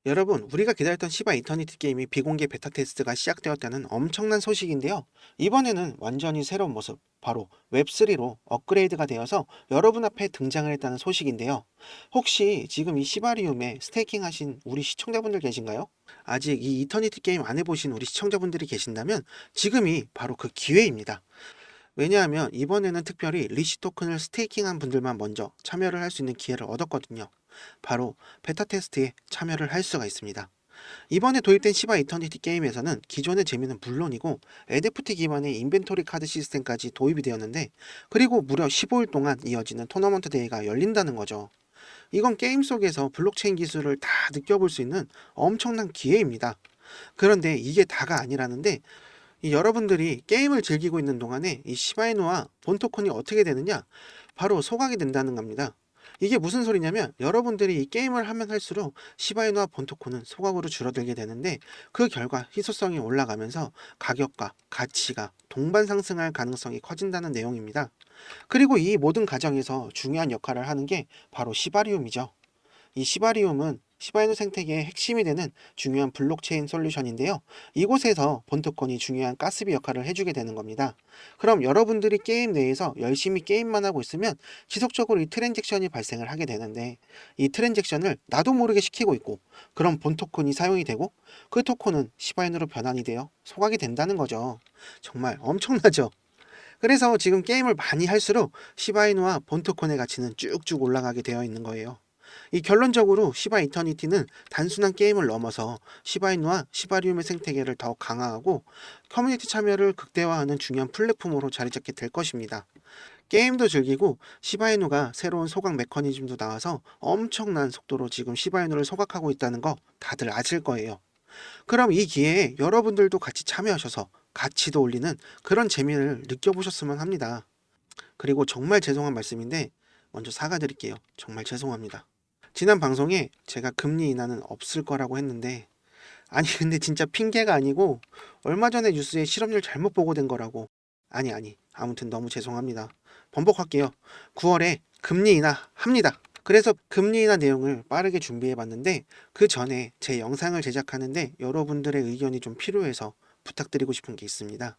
여러분, 우리가 기다렸던 시바 이터니티 게임이 비공개 베타 테스트가 시작되었다는 엄청난 소식인데요. 이번에는 완전히 새로운 모습, 바로 웹3로 업그레이드가 되어서 여러분 앞에 등장을 했다는 소식인데요. 혹시 지금 이 시바리움에 스테이킹 하신 우리 시청자분들 계신가요? 아직 이 이터니티 게임 안 해보신 우리 시청자분들이 계신다면 지금이 바로 그 기회입니다. 왜냐하면 이번에는 특별히 리시 토큰을 스테이킹한 분들만 먼저 참여를 할 수 있는 기회를 얻었거든요. 바로 베타 테스트에 참여를 할 수가 있습니다. 이번에 도입된 시바 이터니티 게임에서는 기존의 재미는 물론이고 NFT 기반의 인벤토리 카드 시스템까지 도입이 되었는데, 그리고 무려 15일 동안 이어지는 토너먼트 대회가 열린다는 거죠. 이건 게임 속에서 블록체인 기술을 다 느껴볼 수 있는 엄청난 기회입니다. 그런데 이게 다가 아니라는데, 이 여러분들이 게임을 즐기고 있는 동안에 이 시바이누와 본토콘이 어떻게 되느냐? 바로 소각이 된다는 겁니다. 이게 무슨 소리냐면, 여러분들이 이 게임을 하면 할수록 시바이누와 본토콘은 소각으로 줄어들게 되는데, 그 결과 희소성이 올라가면서 가격과 가치가 동반 상승할 가능성이 커진다는 내용입니다. 그리고 이 모든 과정에서 중요한 역할을 하는 게 바로 시바리움이죠. 이 시바리움은 시바이누 생태계의 핵심이 되는 중요한 블록체인 솔루션인데요. 이곳에서 본토콘이 중요한 가스비 역할을 해주게 되는 겁니다. 그럼 여러분들이 게임 내에서 열심히 게임만 하고 있으면 지속적으로 이 트랜잭션이 발생을 하게 되는데, 이 트랜잭션을 나도 모르게 시키고 있고, 그럼 본토콘이 사용이 되고, 그 토콘은 시바이누로 변환이 되어 소각이 된다는 거죠. 정말 엄청나죠? 그래서 지금 게임을 많이 할수록 시바이누와 본토콘의 가치는 쭉쭉 올라가게 되어 있는 거예요. 이 결론적으로 시바 이터니티는 단순한 게임을 넘어서 시바이누와 시바리움의 생태계를 더욱 강화하고 커뮤니티 참여를 극대화하는 중요한 플랫폼으로 자리 잡게 될 것입니다. 게임도 즐기고 시바이누가 새로운 소각 메커니즘도 나와서 엄청난 속도로 지금 시바이누를 소각하고 있다는 거 다들 아실 거예요. 그럼 이 기회에 여러분들도 같이 참여하셔서 가치도 올리는 그런 재미를 느껴보셨으면 합니다. 그리고 정말 죄송한 말씀인데 먼저 사과드릴게요. 정말 죄송합니다. 지난 방송에 제가 금리 인하는 없을 거라고 했는데, 아니 근데 진짜 핑계가 아니고 얼마 전에 뉴스에 실업률 잘못 보고된 거라고. 아무튼 너무 죄송합니다. 번복할게요. 9월에 금리 인하 합니다. 그래서 금리 인하 내용을 빠르게 준비해 봤는데, 그 전에 제 영상을 제작하는데 여러분들의 의견이 좀 필요해서 부탁드리고 싶은 게 있습니다.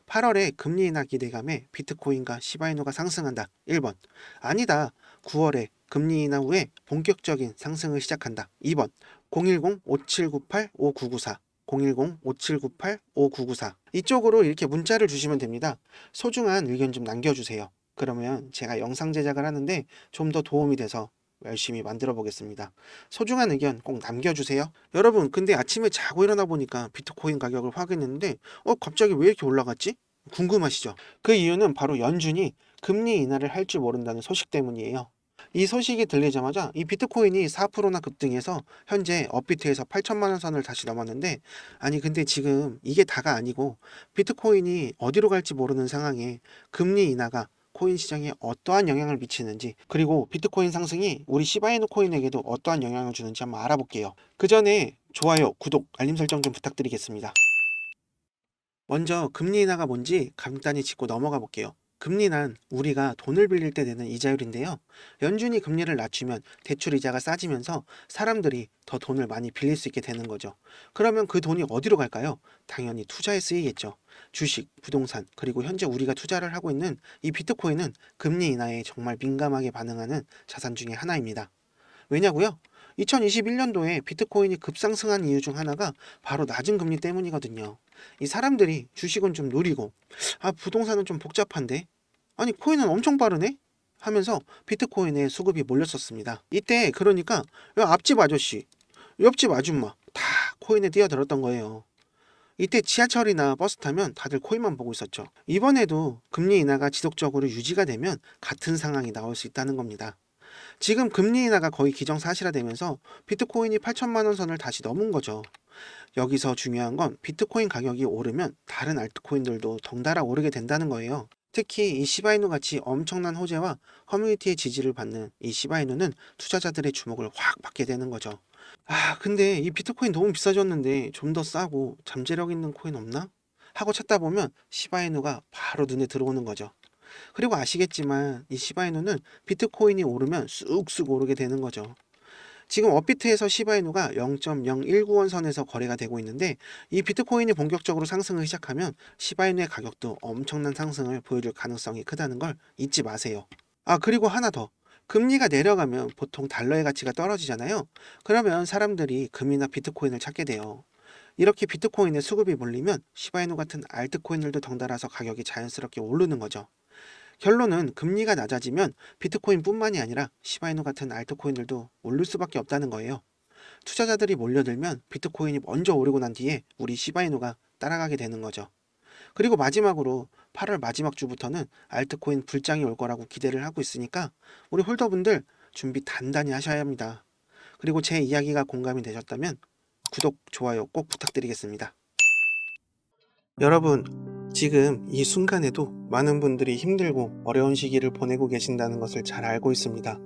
8월에 금리 인하 기대감에 비트코인과 시바이누가 상승한다. 1번. 아니다. 9월에 금리 인하 후에 본격적인 상승을 시작한다. 2번. 010-5798-5994. 010-5798-5994. 이쪽으로 이렇게 문자를 주시면 됩니다. 소중한 의견 좀 남겨주세요. 그러면 제가 영상 제작을 하는데 좀 더 도움이 돼서 열심히 만들어 보겠습니다. 소중한 의견 꼭 남겨주세요. 여러분, 근데 아침에 자고 일어나 보니까 비트코인 가격을 확인했는데, 갑자기 왜 이렇게 올라갔지? 궁금하시죠? 그 이유는 바로 연준이 금리 인하를 할 줄 모른다는 소식 때문이에요. 이 소식이 들리자마자 이 비트코인이 4%나 급등해서 현재 업비트에서 8천만 원 선을 다시 넘었는데, 아니 근데 지금 이게 다가 아니고 비트코인이 어디로 갈지 모르는 상황에 금리 인하가 코인 시장에 어떠한 영향을 미치는지, 그리고 비트코인 상승이 우리 시바이누 코인에게도 어떠한 영향을 주는지 한번 알아볼게요. 그 전에 좋아요, 구독, 알림 설정 좀 부탁드리겠습니다. 먼저 금리 인하가 뭔지 간단히 짚고 넘어가 볼게요. 금리는 우리가 돈을 빌릴 때 내는 이자율인데요. 연준이 금리를 낮추면 대출 이자가 싸지면서 사람들이 더 돈을 많이 빌릴 수 있게 되는 거죠. 그러면 그 돈이 어디로 갈까요? 당연히 투자에 쓰이겠죠. 주식, 부동산, 그리고 현재 우리가 투자를 하고 있는 이 비트코인은 금리 인하에 정말 민감하게 반응하는 자산 중에 하나입니다. 왜냐고요? 2021년도에 비트코인이 급상승한 이유 중 하나가 바로 낮은 금리 때문이거든요. 이 사람들이 주식은 좀 느리고, 부동산은 좀 복잡한데, 아니, 코인은 엄청 빠르네? 하면서 비트코인에 수급이 몰렸었습니다. 이때 그러니까 야, 앞집 아저씨, 옆집 아줌마 다 코인에 뛰어들었던 거예요. 이때 지하철이나 버스 타면 다들 코인만 보고 있었죠. 이번에도 금리 인하가 지속적으로 유지가 되면 같은 상황이 나올 수 있다는 겁니다. 지금 금리 인하가 거의 기정사실화되면서 비트코인이 8천만 원 선을 다시 넘은 거죠. 여기서 중요한 건 비트코인 가격이 오르면 다른 알트코인들도 덩달아 오르게 된다는 거예요. 특히 이 시바이누 같이 엄청난 호재와 커뮤니티의 지지를 받는 이 시바이누는 투자자들의 주목을 확 받게 되는 거죠. 근데 이 비트코인 너무 비싸졌는데 좀 더 싸고 잠재력 있는 코인 없나? 하고 찾다 보면 시바이누가 바로 눈에 들어오는 거죠. 그리고 아시겠지만 이 시바이누는 비트코인이 오르면 쑥쑥 오르게 되는 거죠. 지금 업비트에서 시바이누가 0.019원 선에서 거래가 되고 있는데 이 비트코인이 본격적으로 상승을 시작하면 시바이누의 가격도 엄청난 상승을 보여줄 가능성이 크다는 걸 잊지 마세요. 아, 그리고 하나 더. 금리가 내려가면 보통 달러의 가치가 떨어지잖아요. 그러면 사람들이 금이나 비트코인을 찾게 돼요. 이렇게 비트코인의 수급이 몰리면 시바이누 같은 알트코인들도 덩달아서 가격이 자연스럽게 오르는 거죠. 결론은 금리가 낮아지면 비트코인뿐만이 아니라 시바이누 같은 알트코인들도 오를 수밖에 없다는 거예요. 투자자들이 몰려들면 비트코인이 먼저 오르고 난 뒤에 우리 시바이누가 따라가게 되는 거죠. 그리고 마지막으로 8월 마지막 주부터는 알트코인 불장이 올 거라고 기대를 하고 있으니까 우리 홀더분들 준비 단단히 하셔야 합니다. 그리고 제 이야기가 공감이 되셨다면 구독, 좋아요 꼭 부탁드리겠습니다. 여러분, 지금 이 순간에도 많은 분들이 힘들고 어려운 시기를 보내고 계신다는 것을 잘 알고 있습니다.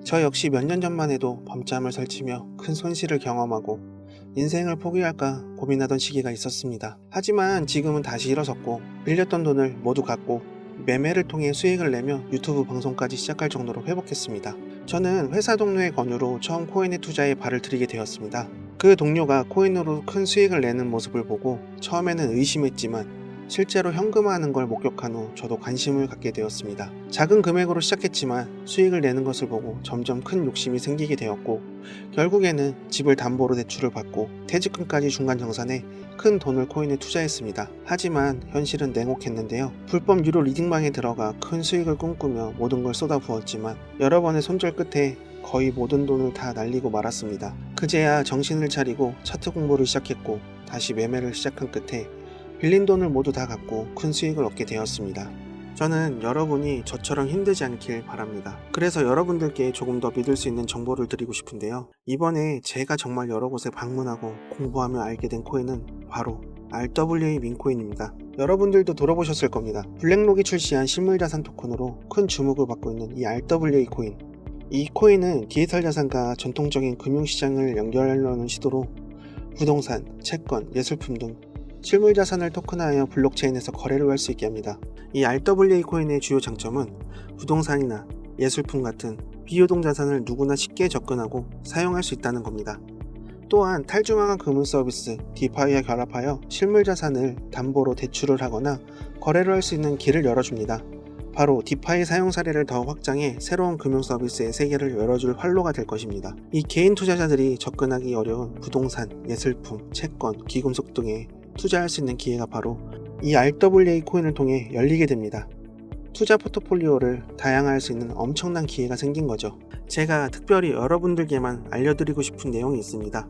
저 역시 몇 년 전만 해도 밤잠을 설치며 큰 손실을 경험하고 인생을 포기할까 고민하던 시기가 있었습니다. 하지만 지금은 다시 일어섰고 빌렸던 돈을 모두 갚고 매매를 통해 수익을 내며 유튜브 방송까지 시작할 정도로 회복했습니다. 저는 회사 동료의 권유로 처음 코인에 투자에 발을 들이게 되었습니다. 그 동료가 코인으로 큰 수익을 내는 모습을 보고 처음에는 의심했지만 실제로 현금화하는 걸 목격한 후 저도 관심을 갖게 되었습니다. 작은 금액으로 시작했지만 수익을 내는 것을 보고 점점 큰 욕심이 생기게 되었고 결국에는 집을 담보로 대출을 받고 퇴직금까지 중간 정산해 큰 돈을 코인에 투자했습니다. 하지만 현실은 냉혹했는데요. 불법 유료 리딩방에 들어가 큰 수익을 꿈꾸며 모든 걸 쏟아부었지만 여러 번의 손절 끝에 거의 모든 돈을 다 날리고 말았습니다. 그제야 정신을 차리고 차트 공부를 시작했고 다시 매매를 시작한 끝에 빌린 돈을 모두 다 갚고 큰 수익을 얻게 되었습니다. 저는 여러분이 저처럼 힘들지 않길 바랍니다. 그래서 여러분들께 조금 더 믿을 수 있는 정보를 드리고 싶은데요. 이번에 제가 정말 여러 곳에 방문하고 공부하며 알게 된 코인은 바로 RWA 민코인입니다. 여러분들도 들어보셨을 겁니다. 블랙록이 출시한 실물자산 토큰으로 큰 주목을 받고 있는 이 RWA 코인. 이 코인은 디지털 자산과 전통적인 금융시장을 연결하려는 시도로 부동산, 채권, 예술품 등 실물자산을 토큰화하여 블록체인에서 거래를 할 수 있게 합니다. 이 RWA 코인의 주요 장점은 부동산이나 예술품 같은 비유동 자산을 누구나 쉽게 접근하고 사용할 수 있다는 겁니다. 또한 탈중앙화 금융 서비스 디파이와 결합하여 실물자산을 담보로 대출을 하거나 거래를 할 수 있는 길을 열어줍니다. 바로 디파이 사용 사례를 더 확장해 새로운 금융 서비스의 세계를 열어줄 활로가 될 것입니다. 이 개인 투자자들이 접근하기 어려운 부동산, 예술품, 채권, 귀금속 등에 투자할 수 있는 기회가 바로 이 RWA 코인을 통해 열리게 됩니다. 투자 포트폴리오를 다양화할 수 있는 엄청난 기회가 생긴 거죠. 제가 특별히 여러분들께만 알려드리고 싶은 내용이 있습니다.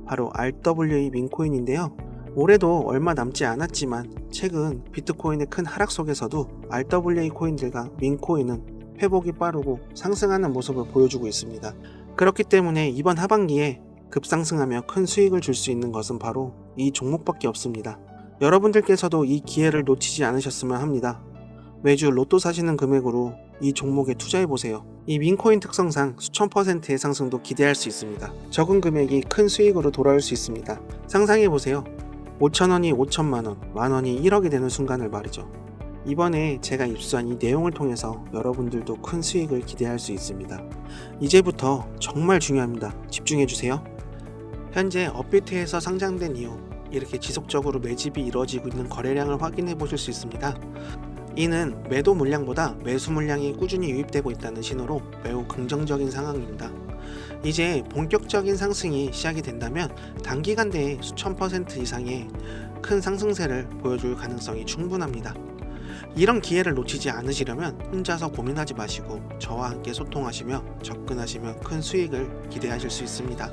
바로 RWA 민코인인데요. 올해도 얼마 남지 않았지만 최근 비트코인의 큰 하락 속에서도 RWA 코인들과 민코인은 회복이 빠르고 상승하는 모습을 보여주고 있습니다. 그렇기 때문에 이번 하반기에 급상승하며 큰 수익을 줄 수 있는 것은 바로 이 종목밖에 없습니다. 여러분들께서도 이 기회를 놓치지 않으셨으면 합니다. 매주 로또 사시는 금액으로 이 종목에 투자해보세요. 이 민코인 특성상 수천 %의 상승도 기대할 수 있습니다. 적은 금액이 큰 수익으로 돌아올 수 있습니다. 상상해보세요. 5천원이 5천만원, 만원이 1억이 되는 순간을 말이죠. 이번에 제가 입수한 이 내용을 통해서 여러분들도 큰 수익을 기대할 수 있습니다. 이제부터 정말 중요합니다. 집중해주세요. 현재 업비트에서 상장된 이후 이렇게 지속적으로 매집이 이루어지고 있는 거래량을 확인해 보실 수 있습니다. 이는 매도 물량보다 매수 물량이 꾸준히 유입되고 있다는 신호로 매우 긍정적인 상황입니다. 이제 본격적인 상승이 시작이 된다면 단기간 내에 수천 % 이상의 큰 상승세를 보여줄 가능성이 충분합니다. 이런 기회를 놓치지 않으시려면 혼자서 고민하지 마시고 저와 함께 소통하시며 접근하시며 큰 수익을 기대하실 수 있습니다.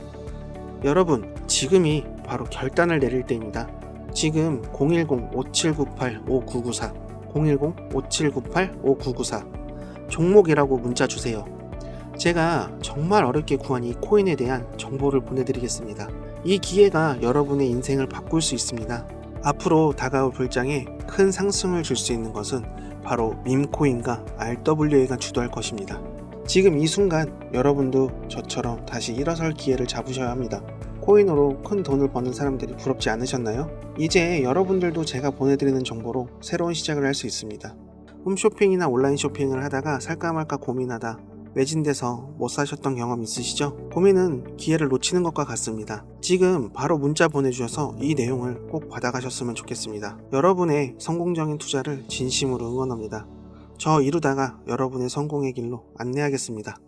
여러분, 지금이 바로 결단을 내릴 때입니다. 지금 010-5798-5994 010-5798-5994 종목이라고 문자 주세요. 제가 정말 어렵게 구한 이 코인에 대한 정보를 보내드리겠습니다. 이 기회가 여러분의 인생을 바꿀 수 있습니다. 앞으로 다가올 불장에 큰 상승을 줄 수 있는 것은 바로 밈코인과 RWA가 주도할 것입니다. 지금 이 순간 여러분도 저처럼 다시 일어설 기회를 잡으셔야 합니다. 코인으로 큰 돈을 버는 사람들이 부럽지 않으셨나요? 이제 여러분들도 제가 보내드리는 정보로 새로운 시작을 할 수 있습니다. 홈쇼핑이나 온라인 쇼핑을 하다가 살까 말까 고민하다 매진돼서 못 사셨던 경험 있으시죠? 고민은 기회를 놓치는 것과 같습니다. 지금 바로 문자 보내주셔서 이 내용을 꼭 받아가셨으면 좋겠습니다. 여러분의 성공적인 투자를 진심으로 응원합니다. 저 이루다가 여러분의 성공의 길로 안내하겠습니다.